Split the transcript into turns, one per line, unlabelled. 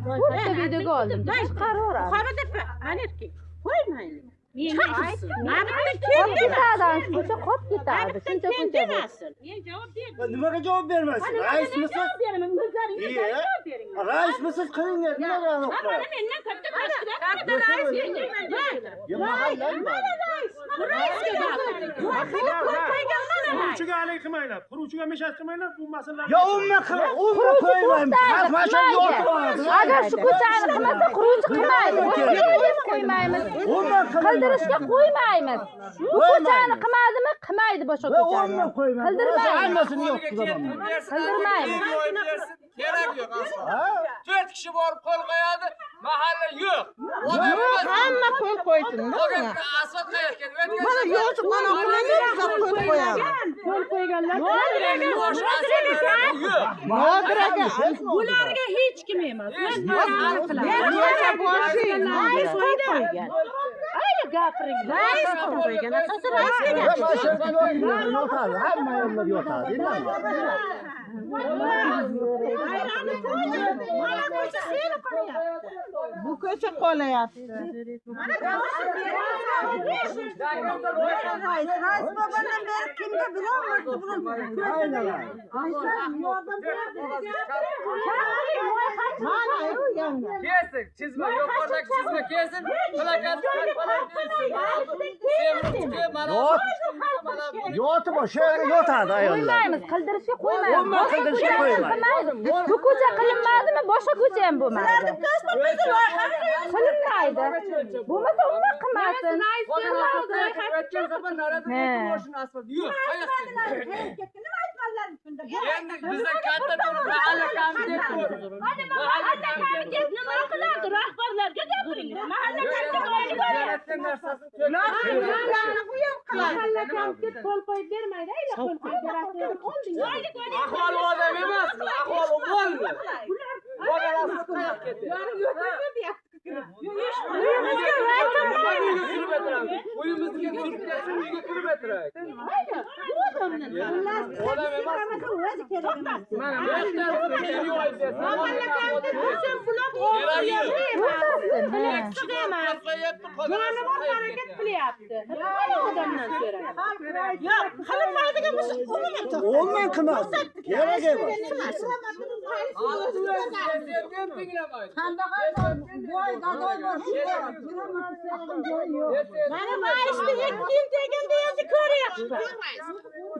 Burada videoga oldim. Chiqaraveradi.
Qora deb, mana erkak. Qo'ymaydi.
Ko'cha qolib ketadi. Shuncha ko'cha bor.
Javob ber.
Nimaga javob bermaysiz? Raismisiz?
Javob beraman. O'zlaringiz javob bering.
Raismisiz qilinglar. Nimaga aniq?
Mana mendan katta tashkilot. Rais
Quruvchiga alik qilmanglar. Quruvchiga meshat qilmanglar. Bu masalalar.
Ya umma qo'ymaymiz. Xalq mana shu yo'q.
Agar shu ko'chani qilmasa, quruvchi qilmaydi. Qo'ymaymiz. Qildirishga qo'ymaymiz. Bu ko'chani qilmadimi? Qilmaydi boshqa ko'chani. Qildirmaymiz.
Hammasini yo'q qilaman.
Qildirmaymiz.
Kerak yo'q aslo. 4 kishi borib qo'l qo'yadi, mahalla yo'q.
Hamma qo'l qo'ysin.
Asfalt qayerga?
Mana yo'q, mana qo'yamiz, qo'l qo'yamiz.
qo'l qo'yganlar.
Nodiraga
Bularga hech kim emas.
Nodiraga boshing.
Rais qo'ygan. Ayni gapiring. Rais qo'ygan. Asosan raisga
Yotadi. Hamma yo'llar yotadi.
Bu ko'cha qolayapti. Rais babadan beri kimga
Kesin, chizma, yuqoridagi chizma kesin. Plakat
Yotib o'sha yerga yotadi ayollar.
Qo'ymaymiz, qildirishga qo'ymaymiz.
Umuman qildirishga qo'ymaymiz.
Bu ko'cha qilinmadimi? Boshqa ko'cha ham bo'lmaydi. Qilinmaydi. Bo'lmasa umuman qilmasin.
Endi bizda katta turib mahalla komitet bor. Mahalla komitet
nima qiladi? Rahbarlarga gapiringlar. Mahalla
yaratgan narsasini
mahalla komitet qo'l qo'yib bermaydi. Ayla qo'l qo'yib beradi.
ahvoli odam emas, ahvoli bo'ldi. Bolalasi qayerga ketdi? Uyimizga kirib ketsin, uyga kirib o'tiraylik. Odam emas. Mana bu yerda yo'q aytasiz.
Jonivor harakat qilyapti. Odamdan so'radi. Yo'q, qilinmaydigan bo'lsa
Umuman qilmas. Kerak emas.
Mana mayishni 2 yil deganda endi ko'ryapti.